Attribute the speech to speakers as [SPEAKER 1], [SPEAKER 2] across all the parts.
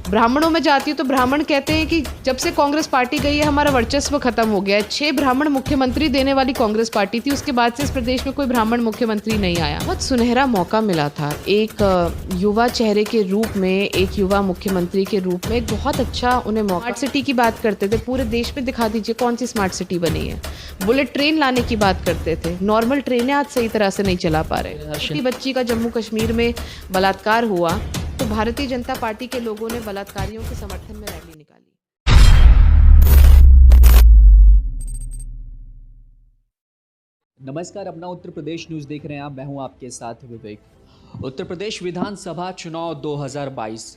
[SPEAKER 1] ब्राह्मणों में जाती हूँ तो ब्राह्मण कहते हैं कि जब से कांग्रेस पार्टी गई है हमारा वर्चस्व खत्म हो गया है। 6 ब्राह्मण मुख्यमंत्री देने वाली कांग्रेस पार्टी थी, उसके बाद से इस प्रदेश में कोई ब्राह्मण मुख्यमंत्री नहीं आया। बहुत सुनहरा मौका मिला था एक युवा चेहरे के रूप में, एक युवा मुख्यमंत्री के रूप में, एक बहुत अच्छा उन्हें मौका। स्मार्ट सिटी की बात करते थे, पूरे देश में दिखा दीजिए कौन सी स्मार्ट सिटी बनी है। बुलेट ट्रेन लाने की बात करते थे, नॉर्मल ट्रेनें आज सही तरह से नहीं चला पा रहे। छोटी बच्ची का जम्मू कश्मीर में बलात्कार हुआ तो भारतीय जनता पार्टी के लोगों ने बलात्कारियों के समर्थन में रैली निकाली।
[SPEAKER 2] नमस्कार, अपना उत्तर प्रदेश न्यूज़ देख रहे हैं आप। मैं हूं आपके साथ विवेक। उत्तर प्रदेश विधानसभा चुनाव 2022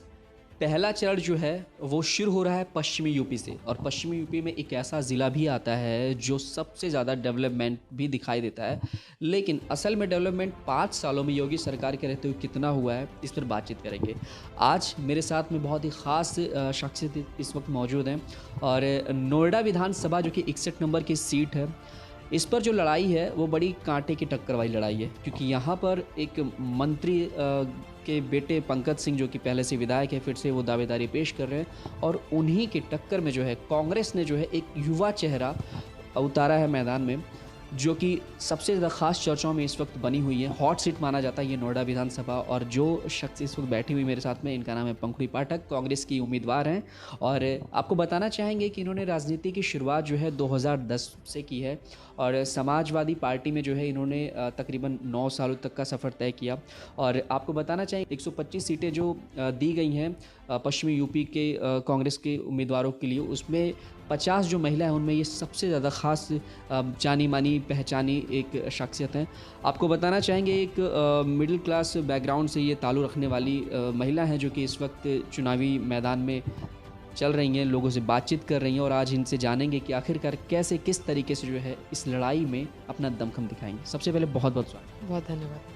[SPEAKER 2] पहला चरण जो है वो शुरू हो रहा है पश्चिमी यूपी से, और पश्चिमी यूपी में एक ऐसा ज़िला भी आता है जो सबसे ज़्यादा डेवलपमेंट भी दिखाई देता है। लेकिन असल में डेवलपमेंट 5 सालों में योगी सरकार के रहते हुए कितना हुआ है, इस पर बातचीत करेंगे। आज मेरे साथ में बहुत ही ख़ास शख्सियत इस वक्त मौजूद हैं, और नोएडा विधानसभा जो कि 61 नंबर की सीट है, इस पर जो लड़ाई है वो बड़ी कांटे की टक्कर वाली लड़ाई है, क्योंकि यहाँ पर एक मंत्री के बेटे पंकज सिंह जो कि पहले से विधायक है, फिर से वो दावेदारी पेश कर रहे हैं, और उन्हीं की टक्कर में जो है कांग्रेस ने जो है एक युवा चेहरा उतारा है मैदान में, जो कि सबसे ज़्यादा ख़ास चर्चाओं में इस वक्त बनी हुई है। हॉट सीट माना जाता है ये नोएडा विधानसभा, और जो शख्स इस वक्त बैठी हुई मेरे साथ में, इनका नाम है पंखुड़ी पाठक, कांग्रेस की उम्मीदवार हैं। और आपको बताना चाहेंगे कि इन्होंने राजनीति की शुरुआत जो है 2010 से की है, और समाजवादी पार्टी में जो है इन्होंने तकरीबन 9 सालों तक का सफ़र तय किया। और आपको बताना चाहिए 125 सीटें जो दी गई हैं पश्चिमी यूपी के कांग्रेस के उम्मीदवारों के लिए, उसमें 50 जो महिला है उनमें ये सबसे ज़्यादा ख़ास जानी मानी पहचानी एक शख्सियत हैं। आपको बताना चाहेंगे एक मिडिल क्लास बैकग्राउंड से ये ताल्लुक़ रखने वाली महिला हैं, जो कि इस वक्त चुनावी मैदान में चल रही हैं, लोगों से बातचीत कर रही हैं, और आज इनसे जानेंगे कि आखिरकार कैसे किस तरीके से जो है इस लड़ाई में अपना दमखम दिखाएंगे। सबसे पहले बहुत बहुत स्वागत।
[SPEAKER 1] बहुत धन्यवाद।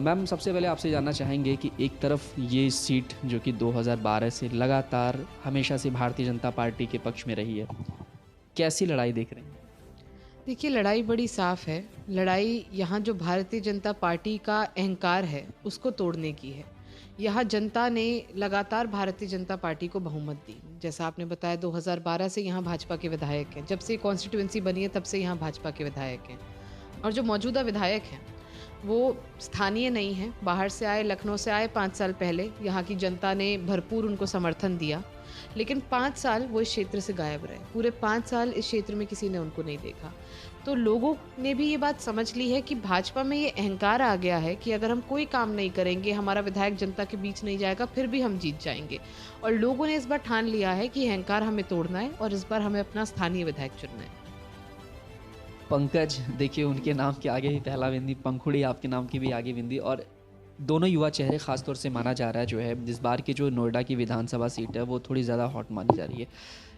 [SPEAKER 2] मैम, सबसे पहले आपसे जानना चाहेंगे कि एक तरफ ये सीट जो कि 2012 से लगातार हमेशा से भारतीय जनता पार्टी के पक्ष में रही है, कैसी लड़ाई देख रही हैं?
[SPEAKER 1] देखिए, लड़ाई बड़ी साफ है। लड़ाई यहाँ जो भारतीय जनता पार्टी का अहंकार है उसको तोड़ने की है। यहाँ जनता ने लगातार भारतीय जनता पार्टी को बहुमत दी। जैसा आपने बताया 2012 से यहाँ भाजपा के विधायक हैं, जब से कॉन्स्टिट्यूंसी बनी है तब से यहाँ भाजपा के विधायक हैं, और जो मौजूदा विधायक हैं वो स्थानीय नहीं हैं, बाहर से आए, लखनऊ से आए 5 साल पहले। यहाँ की जनता ने भरपूर उनको समर्थन दिया, लेकिन 5 साल वो इस क्षेत्र से गायब रहे। पूरे 5 साल इस क्षेत्र में किसी ने उनको नहीं देखा। तो लोगों ने भी ये बात समझ ली है कि भाजपा में ये अहंकार आ गया है कि अगर हम कोई काम नहीं करेंगे, हमारा विधायक जनता के बीच नहीं जाएगा, फिर भी हम जीत जाएंगे। और लोगों ने इस बार ठान लिया है कि अहंकार हमें तोड़ना है, और इस बार हमें अपना स्थानीय विधायक चुनना है।
[SPEAKER 2] पंकज, देखिए उनके नाम के आगे ही पहला बिंदी, पंखुड़ी आपके नाम की भी आगे बिंदी, और दोनों युवा चेहरे खासतौर से माना जा रहा है जो है इस बार की जो नोएडा की विधानसभा सीट है वो थोड़ी ज़्यादा हॉट मानी जा रही है।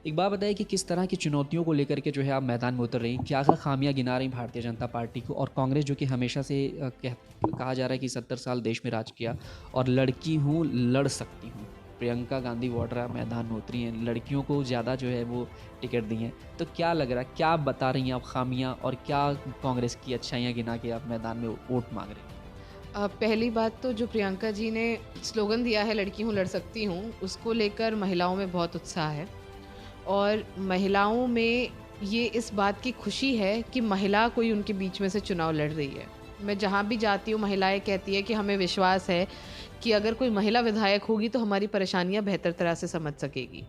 [SPEAKER 2] एक बात बताइए कि किस तरह की चुनौतियों को लेकर के जो है आप मैदान में उतर रही हैं, क्या खामियां गिना रही भारतीय जनता पार्टी को, और कांग्रेस जो कि हमेशा से कहा जा रहा है कि 70 साल देश में राज किया, और लड़की हूँ लड़ सकती हूँ, प्रियंका गांधी वाड्रा मैदान में उतरी हैं, लड़कियों को ज़्यादा जो है वो टिकट दी हैं, तो क्या लग रहा है, क्या बता रही हैं आप खामियां, और क्या कांग्रेस की अच्छाइयाँ गिना के आप मैदान में वोट मांग रही हैं?
[SPEAKER 1] पहली बात तो जो प्रियंका जी ने स्लोगन दिया है, लड़की हूँ लड़ सकती हूँ, उसको लेकर महिलाओं में बहुत उत्साह है, और महिलाओं में ये इस बात की खुशी है कि महिला कोई उनके बीच में से चुनाव लड़ रही है। मैं जहाँ भी जाती हूँ महिलाएं कहती है कि हमें विश्वास है कि अगर कोई महिला विधायक होगी तो हमारी परेशानियाँ बेहतर तरह से समझ सकेगी।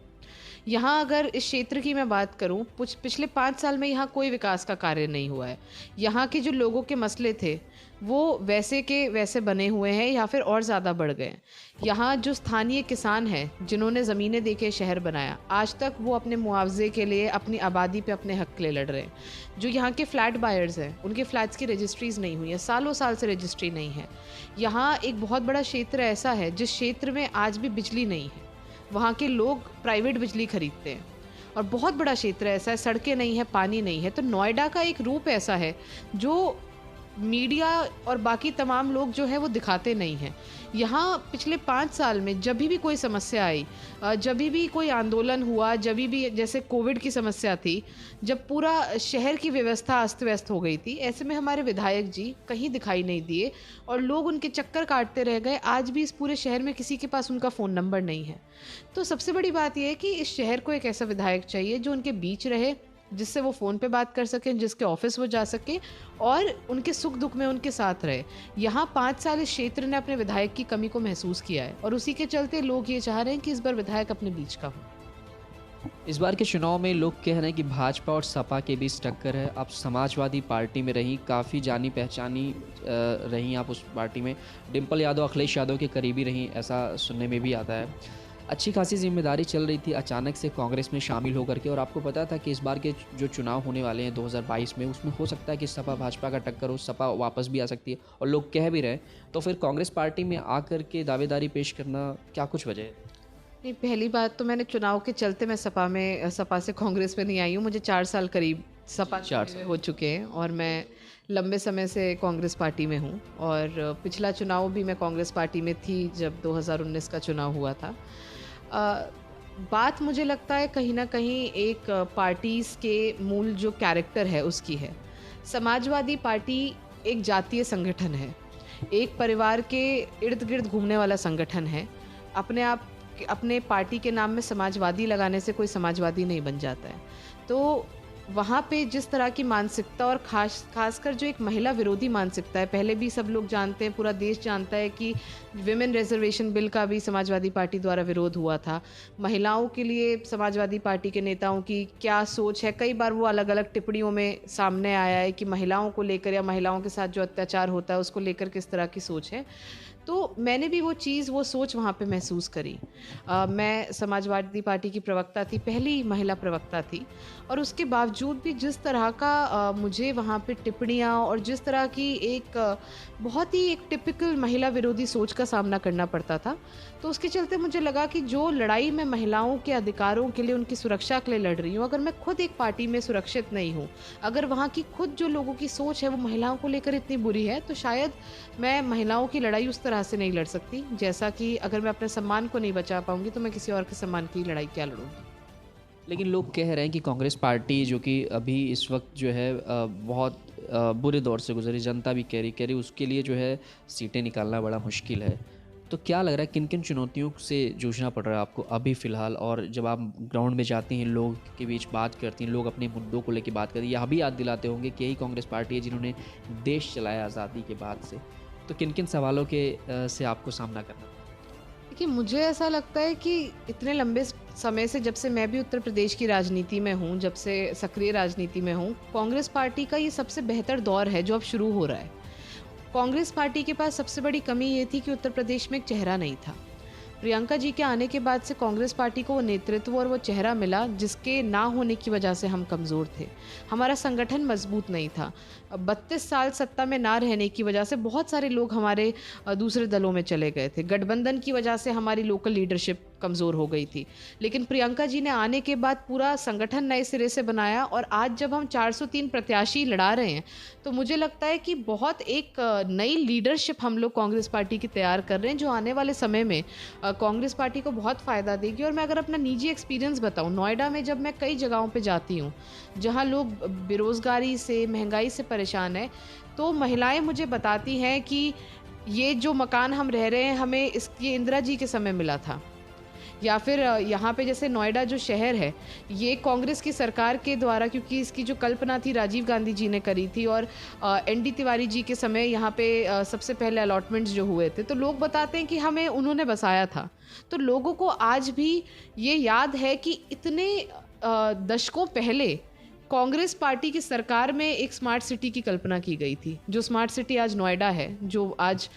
[SPEAKER 1] यहाँ अगर इस क्षेत्र की मैं बात करूँ, पिछले 5 साल में यहाँ कोई विकास का कार्य नहीं हुआ है। यहाँ के जो लोगों के मसले थे वो वैसे के वैसे बने हुए हैं या फिर और ज़्यादा बढ़ गए हैं। यहाँ जो स्थानीय किसान हैं जिन्होंने ज़मीनें देके शहर बनाया, आज तक वो अपने मुआवजे के लिए, अपनी आबादी पे अपने हक के लिए लड़ रहे हैं। जो यहाँ के फ्लैट बायर्स हैं उनके फ्लैट्स की रजिस्ट्रीज़ नहीं हुई है, सालों साल से रजिस्ट्री नहीं है। यहाँ एक बहुत बड़ा क्षेत्र ऐसा है जिस क्षेत्र में आज भी बिजली नहीं है, वहाँ के लोग प्राइवेट बिजली खरीदते हैं, और बहुत बड़ा क्षेत्र ऐसा है, सड़कें नहीं है, पानी नहीं है। तो नोएडा का एक रूप ऐसा है जो मीडिया और बाकी तमाम लोग जो है वो दिखाते नहीं हैं। यहाँ पिछले 5 साल में जब भी कोई समस्या आई, जब भी कोई आंदोलन हुआ, जब भी जैसे कोविड की समस्या थी, जब पूरा शहर की व्यवस्था अस्त-व्यस्त हो गई थी, ऐसे में हमारे विधायक जी कहीं दिखाई नहीं दिए और लोग उनके चक्कर काटते रह गए। आज भी इस पूरे शहर में किसी के पास उनका फ़ोन नंबर नहीं है। तो सबसे बड़ी बात ये है कि इस शहर को एक ऐसा विधायक चाहिए जो उनके बीच रहे, जिससे वो फ़ोन पे बात कर सकें, जिसके ऑफिस वो जा सकें और उनके सुख दुख में उनके साथ रहे। यहाँ 5 साल इस क्षेत्र ने अपने विधायक की कमी को महसूस किया है और उसी के चलते लोग ये चाह रहे हैं कि इस बार विधायक अपने बीच का हो।
[SPEAKER 2] इस बार के चुनाव में लोग कह रहे हैं कि भाजपा और सपा के बीच टक्कर है। आप समाजवादी पार्टी में रहीं, काफ़ी जानी पहचानी रहीं आप उस पार्टी में। डिम्पल यादव अखिलेश यादव के करीबी रहीं, ऐसा सुनने में भी आता है। अच्छी खासी जिम्मेदारी चल रही थी, अचानक से कांग्रेस में शामिल होकर के, और आपको पता था कि इस बार के जो चुनाव होने वाले हैं 2022 में, उसमें हो सकता है कि सपा भाजपा का टक्कर हो, सपा वापस भी आ सकती है और लोग कह भी रहे हैं। तो फिर कांग्रेस पार्टी में आकर के दावेदारी पेश करना क्या कुछ वजह है?
[SPEAKER 1] नहीं, पहली बात तो मैंने चुनाव के चलते मैं सपा से कांग्रेस में नहीं आई हूँ। मुझे 4 साल करीब सपा
[SPEAKER 2] 4 साल
[SPEAKER 1] हो चुके हैं और मैं लंबे समय से कांग्रेस पार्टी में हूँ और पिछला चुनाव भी मैं कांग्रेस पार्टी में थी जब 2019 का चुनाव हुआ था। बात मुझे लगता है कहीं ना कहीं एक पार्टीज़ के मूल जो कैरेक्टर है उसकी है। समाजवादी पार्टी एक जातीय संगठन है, एक परिवार के इर्द गिर्द घूमने वाला संगठन है। अपने पार्टी के नाम में समाजवादी लगाने से कोई समाजवादी नहीं बन जाता है। तो वहाँ पे जिस तरह की मानसिकता और खासकर जो एक महिला विरोधी मानसिकता है, पहले भी सब लोग जानते हैं, पूरा देश जानता है कि विमेन रिजर्वेशन बिल का भी समाजवादी पार्टी द्वारा विरोध हुआ था। महिलाओं के लिए समाजवादी पार्टी के नेताओं की क्या सोच है, कई बार वो अलग अलग टिप्पणियों में सामने आया है कि महिलाओं को लेकर या महिलाओं के साथ जो अत्याचार होता है उसको लेकर किस तरह की सोच है। तो मैंने भी वो सोच वहाँ पे महसूस करी। मैं समाजवादी पार्टी की प्रवक्ता थी, पहली महिला प्रवक्ता थी और उसके बावजूद भी जिस तरह का मुझे वहाँ पे टिप्पणियाँ और जिस तरह की बहुत ही एक टिपिकल महिला विरोधी सोच का सामना करना पड़ता था, तो उसके चलते मुझे लगा कि जो लड़ाई मैं महिलाओं के अधिकारों के लिए, उनकी सुरक्षा के लिए लड़ रही हूँ, अगर मैं खुद एक पार्टी में सुरक्षित नहीं हूँ, अगर वहाँ की खुद जो लोगों की सोच है वो महिलाओं को लेकर इतनी बुरी है, तो शायद मैं महिलाओं की लड़ाई उस तरह से नहीं लड़ सकती। जैसा कि अगर मैं अपने सम्मान को नहीं बचा पाऊंगी तो मैं किसी और के सम्मान की लड़ाई क्या लड़ूंगी।
[SPEAKER 2] लेकिन लोग कह रहे हैं कि कांग्रेस पार्टी जो कि अभी इस वक्त जो है बहुत बुरे दौर से गुजरी, जनता भी कह रही उसके लिए जो है सीटें निकालना बड़ा मुश्किल है। तो क्या लग रहा है किन किन चुनौतियों से जूझना पड़ रहा है आपको अभी फ़िलहाल? और जब आप ग्राउंड में जाती हैं, लोग के बीच बात करती हैं, लोग अपने मुद्दों को लेकर बात करती हैं, यह भी याद दिलाते होंगे कि यही कांग्रेस पार्टी है जिन्होंने देश चलाया आज़ादी के बाद से। तो किन किन सवालों के से आपको सामना करना पड़ा?
[SPEAKER 1] देखिए, मुझे ऐसा लगता है कि इतने लंबे समय से, जब से मैं भी उत्तर प्रदेश की राजनीति में हूँ, जब से सक्रिय राजनीति में हूँ, कांग्रेस पार्टी का ये सबसे बेहतर दौर है जो अब शुरू हो रहा है। कांग्रेस पार्टी के पास सबसे बड़ी कमी ये थी कि उत्तर प्रदेश में एक चेहरा नहीं था। प्रियंका जी के आने के बाद से कांग्रेस पार्टी को वो नेतृत्व और वो चेहरा मिला जिसके ना होने की वजह से हम कमज़ोर थे। हमारा संगठन मजबूत नहीं था। 32 साल सत्ता में ना रहने की वजह से बहुत सारे लोग हमारे दूसरे दलों में चले गए थे। गठबंधन की वजह से हमारी लोकल लीडरशिप कमज़ोर हो गई थी। लेकिन प्रियंका जी ने आने के बाद पूरा संगठन नए सिरे से बनाया और आज जब हम 403 प्रत्याशी लड़ा रहे हैं, तो मुझे लगता है कि बहुत एक नई लीडरशिप हम लोग कांग्रेस पार्टी की तैयार कर रहे हैं, जो आने वाले समय में कांग्रेस पार्टी को बहुत फ़ायदा देगी। और मैं अगर अपना निजी एक्सपीरियंस बताऊं, नोएडा में जब मैं कई जगहों पे जाती हूं जहां लोग बेरोज़गारी से, महंगाई से परेशान हैं, तो महिलाएं मुझे बताती हैं कि ये जो मकान हम रह रहे हैं, हमें ये इंदिरा जी के समय मिला था। या फिर यहाँ पे जैसे नोएडा जो शहर है, ये कांग्रेस की सरकार के द्वारा, क्योंकि इसकी जो कल्पना थी राजीव गांधी जी ने करी थी और एनडी तिवारी जी के समय यहाँ पे सबसे पहले अलॉटमेंट्स जो हुए थे, तो लोग बताते हैं कि हमें उन्होंने बसाया था। तो लोगों को आज भी ये याद है कि इतने दशकों पहले कांग्रेस पार्टी की सरकार में एक स्मार्ट सिटी की कल्पना की गई थी, जो स्मार्ट सिटी आज नोएडा है, जो आज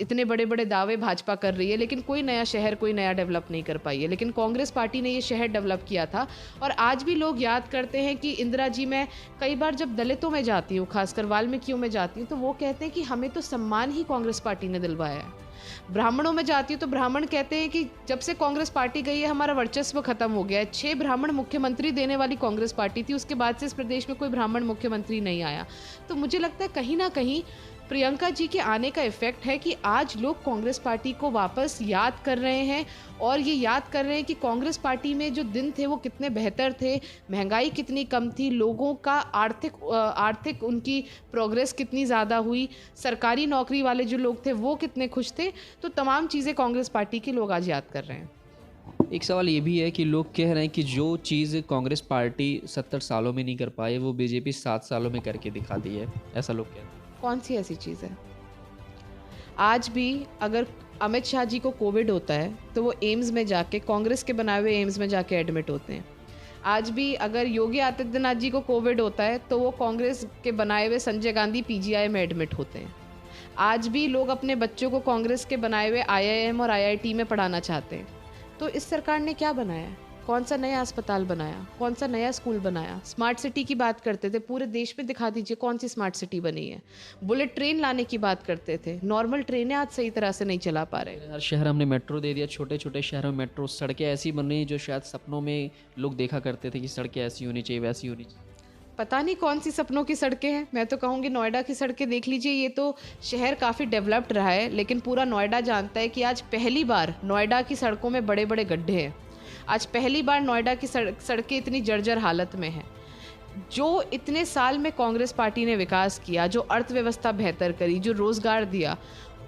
[SPEAKER 1] इतने बड़े बड़े दावे भाजपा कर रही है, लेकिन कोई नया शहर, कोई नया डेवलप नहीं कर पाई है। लेकिन कांग्रेस पार्टी ने ये शहर डेवलप किया था। और आज भी लोग याद करते हैं कि इंदिरा जी, मैं कई बार जब दलितों में जाती हूँ, खासकर वाल्मीकियों में जाती हूँ, तो वो कहते हैं कि हमें तो सम्मान ही कांग्रेस पार्टी ने दिलवाया है। ब्राह्मणों में जाती हूँ तो ब्राह्मण कहते हैं कि जब से कांग्रेस पार्टी गई है हमारा वर्चस्व खत्म हो गया है। 6 ब्राह्मण मुख्यमंत्री देने वाली कांग्रेस पार्टी थी, उसके बाद से इस प्रदेश में कोई ब्राह्मण मुख्यमंत्री नहीं आया। तो मुझे लगता है कहीं ना कहीं प्रियंका जी के आने का इफ़ेक्ट है कि आज लोग कांग्रेस पार्टी को वापस याद कर रहे हैं और ये याद कर रहे हैं कि कांग्रेस पार्टी में जो दिन थे वो कितने बेहतर थे, महंगाई कितनी कम थी, लोगों का आर्थिक उनकी प्रोग्रेस कितनी ज़्यादा हुई, सरकारी नौकरी वाले जो लोग थे वो कितने खुश थे। तो तमाम चीज़ें कांग्रेस पार्टी के लोग आज याद कर रहे हैं।
[SPEAKER 2] एक सवाल ये भी है कि लोग कह रहे हैं कि जो चीज़ कांग्रेस पार्टी 70 सालों में नहीं कर पाई वो बीजेपी 7 सालों में करके दिखाती है, ऐसा लोग कहते हैं।
[SPEAKER 1] कौन सी ऐसी चीज़ है? आज भी अगर अमित शाह जी को कोविड होता है तो वो एम्स में जाके, कांग्रेस के बनाए हुए एम्स में जाके एडमिट होते हैं। आज भी अगर योगी आदित्यनाथ जी को कोविड होता है तो वो कांग्रेस के बनाए हुए संजय गांधी पीजीआई में एडमिट होते हैं। आज भी लोग अपने बच्चों को कांग्रेस के बनाए हुए आईआईएम और आईआईटी में पढ़ाना चाहते हैं। तो इस सरकार ने क्या बनाया है? कौन सा नया अस्पताल बनाया, कौन सा नया स्कूल बनाया? स्मार्ट सिटी की बात करते थे, पूरे देश में दिखा दीजिए कौन सी स्मार्ट सिटी बनी है। बुलेट ट्रेन लाने की बात करते थे, नॉर्मल ट्रेनें आज सही तरह से नहीं चला पा रहे।
[SPEAKER 2] हर शहर हमने मेट्रो दे दिया, छोटे छोटे शहरों में मेट्रो, सड़कें ऐसी बन रही हैं जो शायद सपनों में लोग देखा करते थे कि सड़कें ऐसी होनी चाहिए, वैसी होनी चाहिए।
[SPEAKER 1] पता नहीं कौन सी सपनों की सड़कें हैं। मैं तो कहूँगी नोएडा की सड़कें देख लीजिए। ये तो शहर काफ़ी डेवलप्ड रहा है, लेकिन पूरा नोएडा जानता है कि आज पहली बार नोएडा की सड़कों में बड़े बड़े गड्ढे हैं। आज पहली बार नोएडा की सड़कें इतनी जर्जर हालत में हैं। जो इतने साल में कांग्रेस पार्टी ने विकास किया, जो अर्थव्यवस्था बेहतर करी, जो रोज़गार दिया,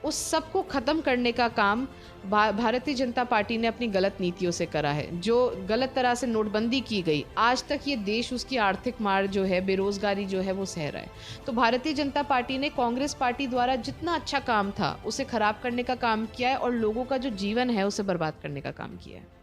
[SPEAKER 1] उस सब को ख़त्म करने का काम भारतीय जनता पार्टी ने अपनी गलत नीतियों से करा है। जो गलत तरह से नोटबंदी की गई, आज तक ये देश उसकी आर्थिक मार जो है, बेरोज़गारी जो है वो सह रहा है। तो भारतीय जनता पार्टी ने कांग्रेस पार्टी द्वारा जितना अच्छा काम था उसे ख़राब करने का काम किया है और लोगों का जो जीवन है उसे बर्बाद करने का काम किया है।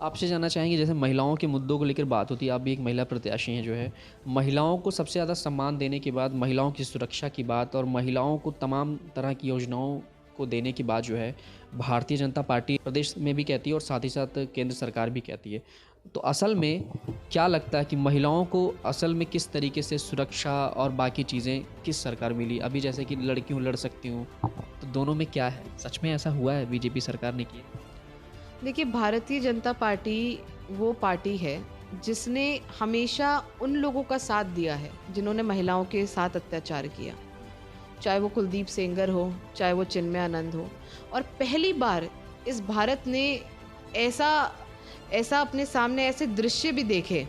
[SPEAKER 2] आपसे जानना चाहेंगे, जैसे महिलाओं के मुद्दों को लेकर बात होती है, आप भी एक महिला प्रत्याशी हैं, जो है महिलाओं को सबसे ज़्यादा सम्मान देने के बाद, महिलाओं की सुरक्षा की बात और महिलाओं को तमाम तरह की योजनाओं को देने की बात जो है भारतीय जनता पार्टी प्रदेश में भी कहती है और साथ ही साथ केंद्र सरकार भी कहती है। तो असल में क्या लगता है कि महिलाओं को असल में किस तरीके से सुरक्षा और बाकी चीज़ें किस सरकार मिली? अभी जैसे कि लड़कियों लड़ सकती हूँ, तो दोनों में क्या है? सच में ऐसा हुआ है बीजेपी सरकार ने किया?
[SPEAKER 1] देखिए, भारतीय जनता पार्टी वो पार्टी है जिसने हमेशा उन लोगों का साथ दिया है जिन्होंने महिलाओं के साथ अत्याचार किया, चाहे वो कुलदीप सेंगर हो, चाहे वो चिन्मय आनंद हो। और पहली बार इस भारत ने ऐसा अपने सामने ऐसे दृश्य भी देखे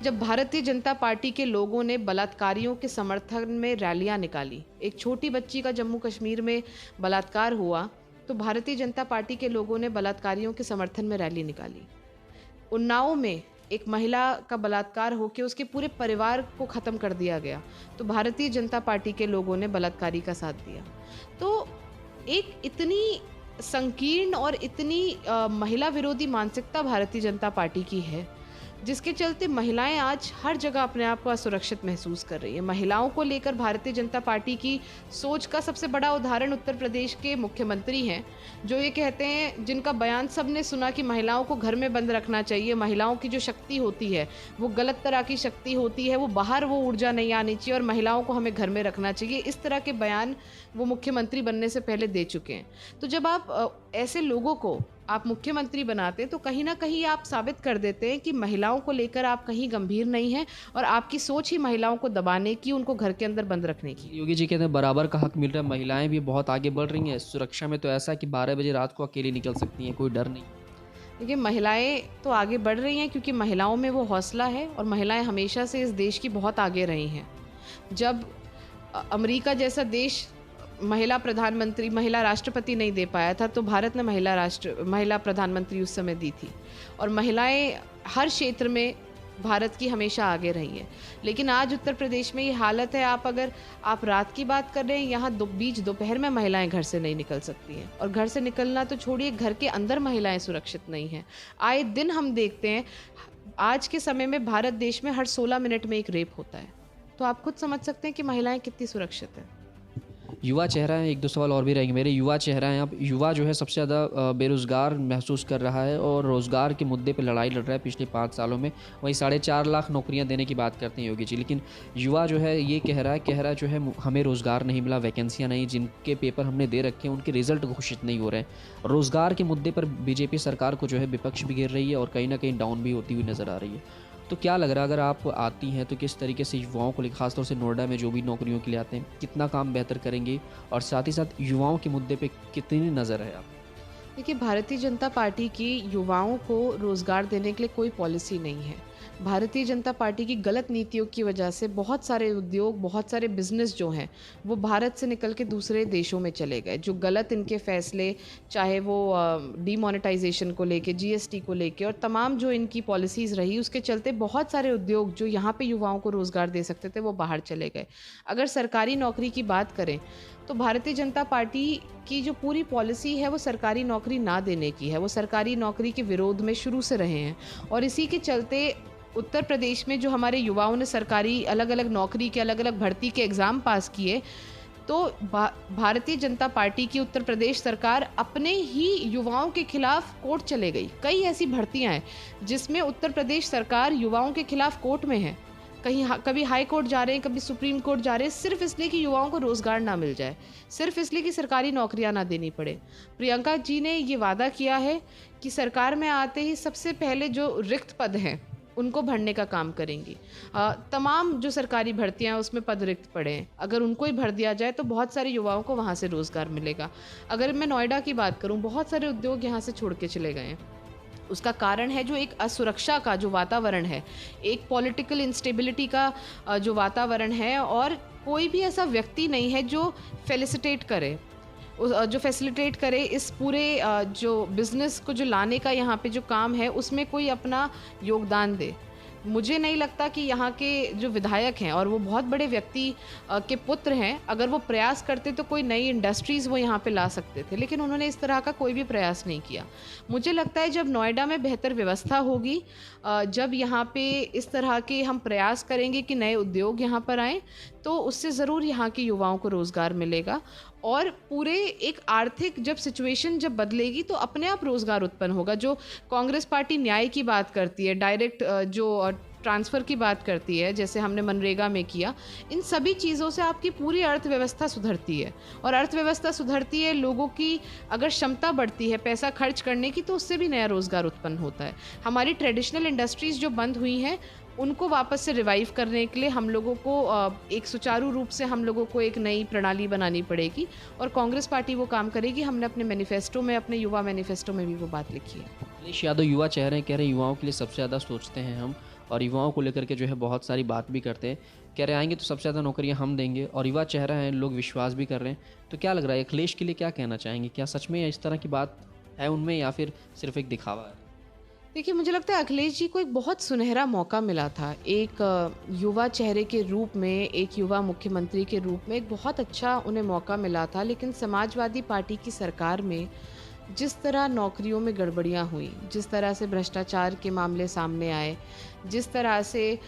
[SPEAKER 1] जब भारतीय जनता पार्टी के लोगों ने बलात्कारियों के समर्थन में रैलियां निकाली। एक छोटी बच्ची का जम्मू कश्मीर में बलात्कार हुआ तो भारतीय जनता पार्टी के लोगों ने बलात्कारियों के समर्थन में रैली निकाली। उन्नाव में एक महिला का बलात्कार होकर उसके पूरे परिवार को ख़त्म कर दिया गया तो भारतीय जनता पार्टी के लोगों ने बलात्कारी का साथ दिया। तो एक इतनी संकीर्ण और इतनी महिला विरोधी मानसिकता भारतीय जनता पार्टी की है, जिसके चलते महिलाएं आज हर जगह अपने आप को असुरक्षित महसूस कर रही है। महिलाओं को लेकर भारतीय जनता पार्टी की सोच का सबसे बड़ा उदाहरण उत्तर प्रदेश के मुख्यमंत्री हैं, जो ये कहते हैं, जिनका बयान सबने सुना कि महिलाओं को घर में बंद रखना चाहिए, महिलाओं की जो शक्ति होती है वो गलत तरह की शक्ति होती है, वो बाहर वो ऊर्जा नहीं आनी चाहिए और महिलाओं को हमें घर में रखना चाहिए। इस तरह के बयान वो मुख्यमंत्री बनने से पहले दे चुके हैं। तो जब आप ऐसे लोगों को आप मुख्यमंत्री बनाते हैं तो कहीं ना कहीं आप साबित कर देते हैं कि महिलाओं को लेकर आप कहीं गंभीर नहीं हैं और आपकी सोच ही महिलाओं को दबाने की, उनको घर के अंदर बंद रखने की।
[SPEAKER 2] योगी जी कहते हैं बराबर का हक मिल रहा है, महिलाएं भी बहुत आगे बढ़ रही हैं सुरक्षा में, तो ऐसा कि 12 बजे रात को अकेली निकल सकती हैं, कोई डर नहीं।
[SPEAKER 1] देखिए, महिलाएं तो आगे बढ़ रही हैं क्योंकि महिलाओं में वो हौसला है और महिलाएं हमेशा से इस देश की बहुत आगे रही हैं। जब अमेरिका जैसा देश महिला प्रधानमंत्री, महिला राष्ट्रपति नहीं दे पाया था तो भारत ने महिला प्रधानमंत्री उस समय दी थी और महिलाएं हर क्षेत्र में भारत की हमेशा आगे रही हैं। लेकिन आज उत्तर प्रदेश में ये हालत है, अगर आप रात की बात कर रहे हैं, यहाँ बीच दोपहर में महिलाएं घर से नहीं निकल सकती हैं और घर से निकलना तो छोड़िए, घर के अंदर महिलाएं सुरक्षित नहीं हैं। आए दिन हम देखते हैं, आज के समय में भारत देश में हर 16 मिनट में एक रेप होता है। तो आप खुद समझ सकते हैं कि महिलाएं कितनी सुरक्षित हैं।
[SPEAKER 2] युवा चेहरा है, एक दो सवाल और भी रहेंगे मेरे। युवा चेहरा है, अब युवा जो है सबसे ज़्यादा बेरोज़गार महसूस कर रहा है और रोज़गार के मुद्दे पे लड़ाई लड़ रहा है पिछले 5 सालों में। वहीं 4.5 लाख नौकरियां देने की बात करते हैं योगी जी, लेकिन युवा जो है ये कह रहा जो है हमें रोज़गार नहीं मिला, वैकेंसियाँ नहीं, जिनके पेपर हमने दे रखे हैं उनके रिज़ल्ट घोषित नहीं हो रहे हैं। रोज़गार के मुद्दे पर बीजेपी सरकार को जो है विपक्ष भी घेर रही है और कहीं ना कहीं डाउन भी होती हुई नज़र आ रही है। तो क्या लग रहा है अगर आप आती हैं तो किस तरीके से युवाओं को लेकर, खासतौर से नोएडा में जो भी नौकरियों के लिए आते हैं, कितना काम बेहतर करेंगे और साथ ही साथ युवाओं के मुद्दे पे कितनी नज़र है आप?
[SPEAKER 1] देखिए, भारतीय जनता पार्टी की युवाओं को रोज़गार देने के लिए कोई पॉलिसी नहीं है। भारतीय जनता पार्टी की गलत नीतियों की वजह से बहुत सारे उद्योग, बहुत सारे बिज़नेस जो हैं, वो भारत से निकल के दूसरे देशों में चले गए। जो गलत इनके फ़ैसले, चाहे वो डीमोनेटाइज़ेशन को लेके, जीएसटी को लेके और तमाम जो इनकी पॉलिसीज़ रही, उसके चलते बहुत सारे उद्योग जो यहाँ पे युवाओं को रोज़गार दे सकते थे, वो बाहर चले गए। अगर सरकारी नौकरी की बात करें, तो भारतीय जनता पार्टी की जो पूरी पॉलिसी है वो सरकारी नौकरी ना देने की है। वो सरकारी नौकरी के विरोध में शुरू से रहे हैं और इसी के चलते उत्तर प्रदेश में जो हमारे युवाओं ने सरकारी अलग-अलग नौकरी के अलग-अलग भर्ती के एग्ज़ाम पास किए, तो भारतीय जनता पार्टी की उत्तर प्रदेश सरकार अपने ही युवाओं के खिलाफ कोर्ट चले गई। कई ऐसी भर्तियां हैं जिसमें उत्तर प्रदेश सरकार युवाओं के खिलाफ कोर्ट में है। कभी हाई कोर्ट जा रहे हैं, कभी सुप्रीम कोर्ट जा रहे हैं, सिर्फ इसलिए कि युवाओं को रोज़गार ना मिल जाए, सिर्फ इसलिए कि सरकारी नौकरियां ना देनी पड़े। प्रियंका जी ने ये वादा किया है कि सरकार में आते ही सबसे पहले जो रिक्त पद हैं उनको भरने का काम करेंगी। तमाम जो सरकारी भर्तियां हैं उसमें पद रिक्त पड़े हैं, अगर उनको ही भर दिया जाए तो बहुत सारे युवाओं को वहाँ से रोज़गार मिलेगा। अगर मैं नोएडा की बात करूँ, बहुत सारे उद्योग यहाँ से छोड़ के चले गए हैं। उसका कारण है जो एक असुरक्षा का जो वातावरण है, एक पॉलिटिकल इंस्टेबिलिटी का जो वातावरण है, और कोई भी ऐसा व्यक्ति नहीं है जो फैसिलिटेट करे इस पूरे जो बिज़नेस को जो लाने का यहाँ पे जो काम है, उसमें कोई अपना योगदान दे। मुझे नहीं लगता कि यहाँ के जो विधायक हैं, और वो बहुत बड़े व्यक्ति के पुत्र हैं, अगर वो प्रयास करते तो कोई नई इंडस्ट्रीज़ वो यहाँ पे ला सकते थे, लेकिन उन्होंने इस तरह का कोई भी प्रयास नहीं किया। मुझे लगता है जब नोएडा में बेहतर व्यवस्था होगी, जब यहाँ पे इस तरह के हम प्रयास करेंगे कि नए उद्योग यहाँ पर आएँ, तो उससे ज़रूर यहाँ के युवाओं को रोज़गार मिलेगा, और पूरे एक आर्थिक जब सिचुएशन जब बदलेगी तो अपने आप रोज़गार उत्पन्न होगा। जो कांग्रेस पार्टी न्याय की बात करती है, डायरेक्ट जो ट्रांसफ़र की बात करती है, जैसे हमने मनरेगा में किया, इन सभी चीज़ों से आपकी पूरी अर्थव्यवस्था सुधरती है, और अर्थव्यवस्था सुधरती है, लोगों की अगर क्षमता बढ़ती है पैसा खर्च करने की, तो उससे भी नया रोज़गार उत्पन्न होता है। हमारी ट्रेडिशनल इंडस्ट्रीज़ जो बंद हुई हैं, उनको वापस से रिवाइव करने के लिए हम लोगों को एक सुचारू रूप से हम लोगों को एक नई प्रणाली बनानी पड़ेगी, और कांग्रेस पार्टी वो काम करेगी। हमने अपने मैनिफेस्टो में, अपने युवा मैनिफेस्टो में भी वो बात लिखी है।
[SPEAKER 2] अखिलेश यादव युवा चेहरे हैं, कह रहे हैं युवाओं के लिए सबसे ज़्यादा सोचते हैं हम, और युवाओं को लेकर के जो है बहुत सारी बात भी करते हैं। कह रहे आएंगे तो सबसे ज़्यादा नौकरियां हम देंगे, और युवा चेहरा है, लोग विश्वास भी कर रहे हैं। तो क्या लग रहा है अखिलेश के लिए क्या कहना चाहेंगे? क्या सच में इस तरह की बात है उनमें, या फिर सिर्फ एक दिखावा है?
[SPEAKER 1] देखिए, मुझे लगता है अखिलेश जी को एक बहुत सुनहरा मौका मिला था, एक युवा चेहरे के रूप में, एक युवा मुख्यमंत्री के रूप में एक बहुत अच्छा उन्हें मौका मिला था। लेकिन समाजवादी पार्टी की सरकार में जिस तरह नौकरियों में गड़बड़ियां हुई, जिस तरह से भ्रष्टाचार के मामले सामने आए, जिस तरह से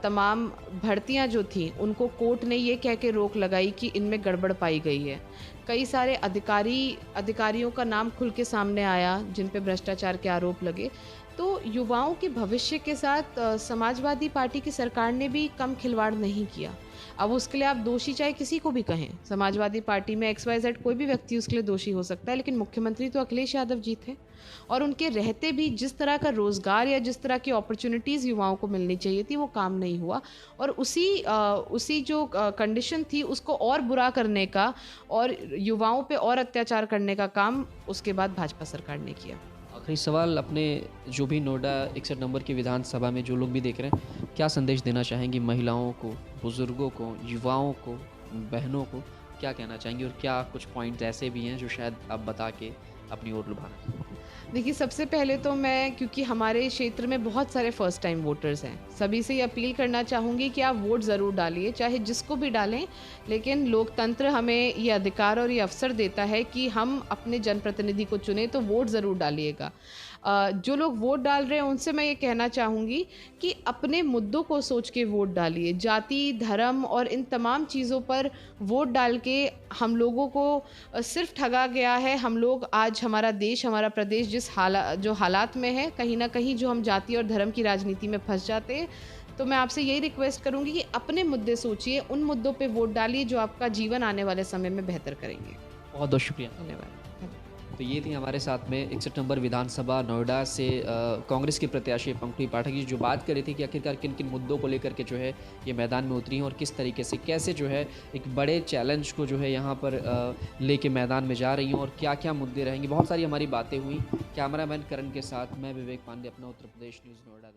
[SPEAKER 1] तमाम भर्तियां जो थीं उनको कोर्ट ने ये कह के रोक लगाई कि इनमें गड़बड़ पाई गई है। कई सारे अधिकारियों का नाम खुल के सामने आया जिन पे भ्रष्टाचार के आरोप लगे। तो युवाओं के भविष्य के साथ समाजवादी पार्टी की सरकार ने भी कम खिलवाड़ नहीं किया। अब उसके लिए आप दोषी चाहे किसी को भी कहें, समाजवादी पार्टी में XYZ कोई भी व्यक्ति उसके लिए दोषी हो सकता है, लेकिन मुख्यमंत्री तो अखिलेश यादव जी थे, और उनके रहते भी जिस तरह का रोज़गार या जिस तरह की अपॉर्चुनिटीज़ युवाओं को मिलनी चाहिए थी, वो काम नहीं हुआ। और उसी जो कंडीशन थी उसको और बुरा करने का और युवाओं पे और अत्याचार करने का काम उसके बाद भाजपा सरकार ने किया।
[SPEAKER 2] आखिरी सवाल, अपने जो भी नोएडा 61 नंबर की विधानसभा में जो लोग भी देख रहे हैं, क्या संदेश देना चाहेंगी महिलाओं को, बुज़ुर्गों को, युवाओं को, बहनों को? क्या कहना चाहेंगी, और क्या कुछ पॉइंट्स ऐसे भी हैं जो शायद आप बता के अपनी ओर लुभाना चाहें?
[SPEAKER 1] देखिए, सबसे पहले तो मैं, क्योंकि हमारे क्षेत्र में बहुत सारे फर्स्ट टाइम वोटर्स हैं, सभी से ये अपील करना चाहूँगी कि आप वोट ज़रूर डालिए, चाहे जिसको भी डालें, लेकिन लोकतंत्र हमें ये अधिकार और ये अवसर देता है कि हम अपने जनप्रतिनिधि को चुनें, तो वोट ज़रूर डालिएगा। जो लोग वोट डाल रहे हैं उनसे मैं ये कहना चाहूँगी कि अपने मुद्दों को सोच के वोट डालिए। जाति, धर्म और इन तमाम चीज़ों पर वोट डाल के हम लोगों को सिर्फ ठगा गया है। हम लोग आज, हमारा देश, हमारा प्रदेश जो हालात में है, कहीं ना कहीं जो हम जाति और धर्म की राजनीति में फंस जाते हैं। तो मैं आपसे यही रिक्वेस्ट करूँगी कि अपने मुद्दे सोचिए, उन मुद्दों पे वोट डालिए जो आपका जीवन आने वाले समय में बेहतर करेंगे।
[SPEAKER 2] बहुत बहुत शुक्रिया।
[SPEAKER 1] धन्यवाद।
[SPEAKER 2] तो ये थी हमारे साथ में 61 नंबर विधानसभा नोएडा से कांग्रेस के प्रत्याशी पंकज पाठक जी, जो बात कर रही थी कि आखिरकार किन किन मुद्दों को लेकर के जो है ये मैदान में उतरी हैं और किस तरीके से कैसे जो है एक बड़े चैलेंज को जो है यहाँ पर लेके मैदान में जा रही हैं और क्या क्या मुद्दे रहेंगे। बहुत सारी हमारी बातें हुई। कैमरामैन करण के साथ मैं विवेक पांडे, अपना उत्तर प्रदेश न्यूज़ नोएडा।